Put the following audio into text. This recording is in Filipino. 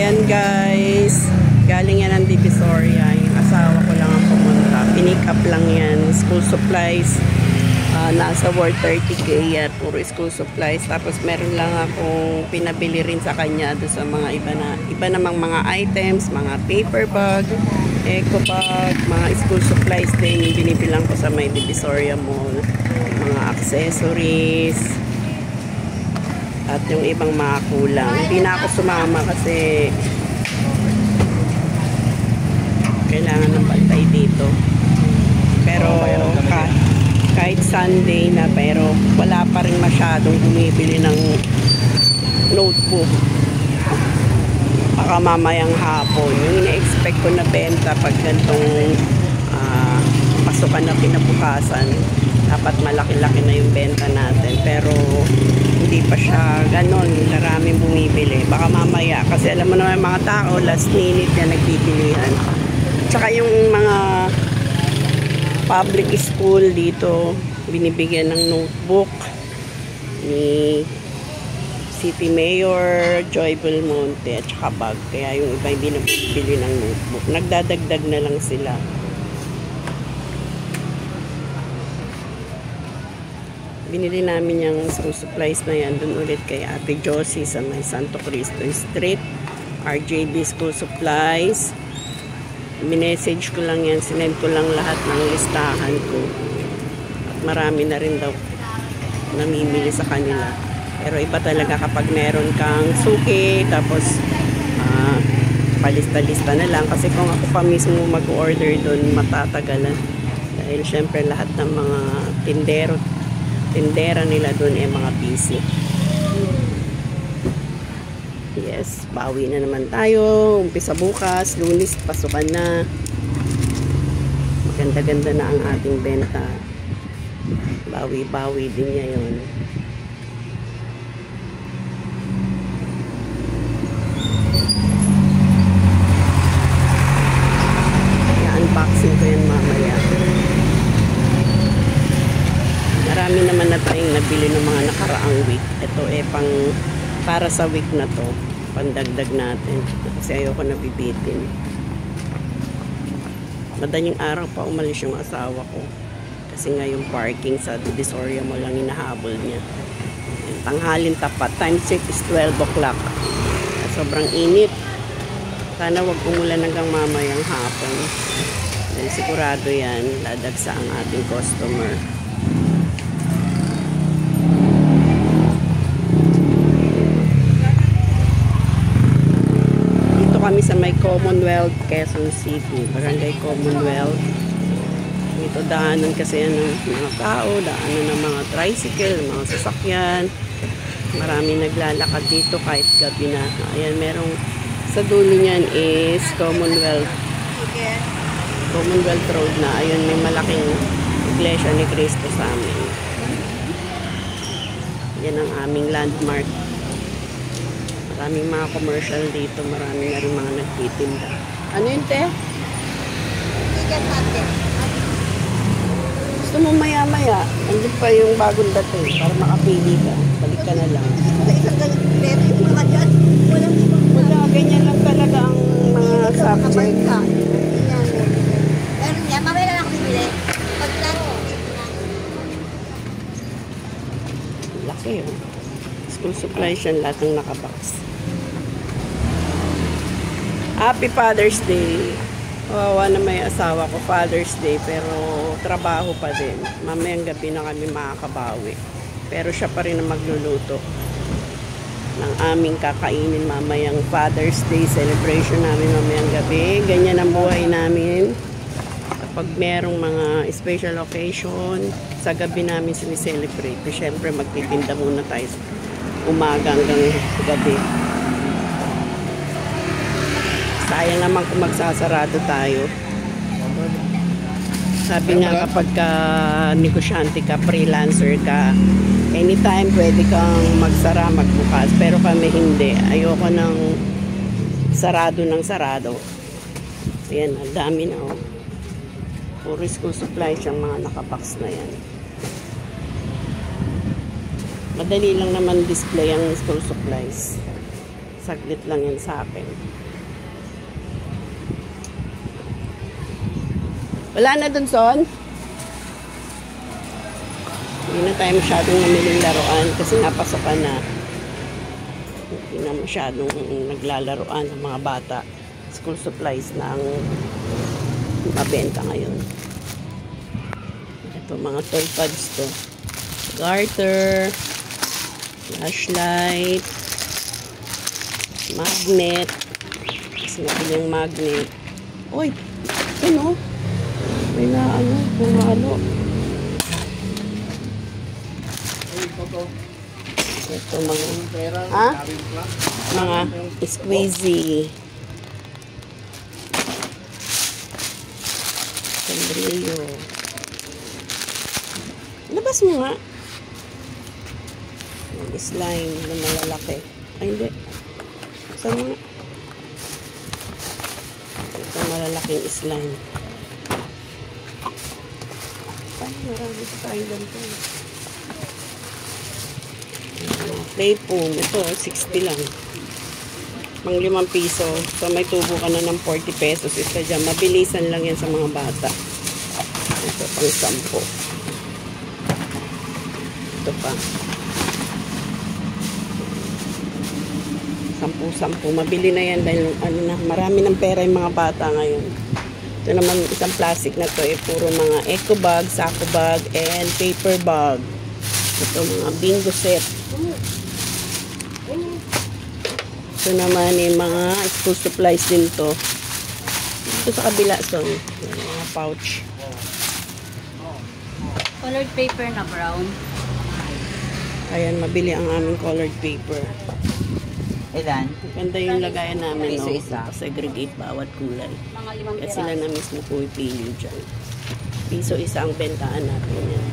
Ayan guys, galing yan ng Divisoria. Yung asawa ko lang ang pumunta. Pinick up lang yan. School supplies. Nasa worth 30k yan. Puro school supplies. Tapos meron lang akong pinabili rin sa kanya doon sa mga iba namang mga items, mga paper bag, eco bag, mga school supplies din. Yung binibilang ko sa may Divisoria Mall. Mga accessories. At yung ibang mga kulang. Hindi na ako sumama kasi kailangan ng bantay dito. Pero kahit Sunday na, pero wala pa rin masyadong bumibili ng notebook. Baka mamayang hapon. Yung ina-expect ko na benta pag gantong pasukan na pinabukasan, dapat malaki-laki na yung benta natin. Pero hindi pa siya ganon, maraming bumibili. Baka mamaya, kasi alam mo naman mga tao, last minute na nagbibilihan. Tsaka yung mga public school dito, binibigyan ng notebook ni City Mayor Joy Belmonte at saka bag. Kaya yung iba hindi nabibili ng notebook. Nagdadagdag na lang sila. Binili namin yung school supplies na yan dun ulit kay Ate Josie sa may Santo Cristo Street. RJB School Supplies. Minessage ko lang yan. Sinend ko lang lahat ng listahan ko. At marami na rin daw namimili sa kanila. Pero iba talaga kapag meron kang suki, tapos palista-lista na lang. Kasi kung ako pa mismo mag-order dun, matatagalan. Dahil syempre lahat ng mga tindera nila doon ay mga busy. Yes, bawi na naman tayo. Umpisa bukas, Lunes, pasukan na. Maganda-ganda na ang ating benta. Bawi-bawi din niya yun. I-unboxing ko yan mamaya. Marami naman na tayong nabili ng mga nakaraang week. Ito pang para sa week na to, pandagdag natin kasi ayoko nabibitin. Madaling araw pa umalis yung asawa ko kasi nga yung parking sa Divisoria mo lang hinahabol niya. Tanghalin tapat, time check is 12 o'clock. Sobrang init. Sana wag umulan hanggang mamayang hapon dahil sigurado yan ladagsa ang ating customer. Kami sa may Commonwealth, Quezon City, Barangay Commonwealth. Dito daanan kasi yan ng mga tao, daanan ng mga tricycle, mga sasakyan. Marami naglalakad dito kahit gabi na. Ayan, merong sa dulo niyan is Commonwealth Road na. Ayun, may malaking iglesia ni Cristo sa amin. Yan ang aming landmark. Maraming mga commercial dito. Marami na rin mga nagtitinda. Ano yun, te? Gusto mo maya-maya. Andun pa yung bagong dating para makapili ka. Balik ka na lang. Wala. Ganyan lang talaga ang mga subject. Mamaya na lang ako bibili. Laki yun. School supplies yan. Lahat ng nakabox. Happy Father's Day. Wawa na may asawa ko, Father's Day, pero trabaho pa din. Mamayang gabi na kami makakabawi. Pero siya pa rin ang magluluto ng aming kakainin mamayang Father's Day celebration namin mamayang gabi. Ganyan ang buhay namin. Kapag merong mga special occasion, sa gabi namin sinicelebrate. Siyempre magtitinda muna tayo umaga hanggang gabi. Sayang naman kung magsasarado tayo. Sabi nga kapag ka negosyante ka, freelancer ka, anytime pwede kang magsara, magbukas. Pero kami hindi. Ayoko ng sarado ng sarado. Ayan, ang dami na oh. Puro school supplies yung mga nakabox na yan. Madali lang naman display ang school supplies. saglit lang yan sa akin. Wala na dun, Son? Hindi na tayo masyadong namiling laruan kasi napasokan na. Hindi na masyadong naglalaruan ng mga bata. School supplies na ang mabenta ngayon. Ito, mga toy pads to. Garter, flashlight, magnet. Kasi nabili yung magnet. Uy, ano? May na ano, pumalo. Ito mga squeezy. Sandrilyo. Labas mo nga. Yung slime na malalaki. Ay, hindi. Saan mo nga? Ito malalaking slime. Ay, marami sa tayo ganito. Play foam. Ito, 60 lang. Pang 5 piso. So, may tubo ka na ng 40 pesos. Isa dyan. Mabilisan lang yan sa mga bata. Ito, pang 10. Ito pa. 10. Mabili na yan dahil ano na, marami ng pera yung mga bata ngayon. Ito naman, isang plastic na to. Puro mga eco bag, sako bag, and paper bag. Ito, mga bingo set. Ito naman yung mga school supplies din to. Ito sa kabila, so, mga pouch. Colored paper na brown. Ayan, mabili ang aming colored paper. Ilan? Ganda yung lagayan namin, no? Piso-isa. Segregate bawat kulay. Mga 5 Kaya piraso. sila na mismo pumipili dyan. Piso isa ang bentahan natin yan.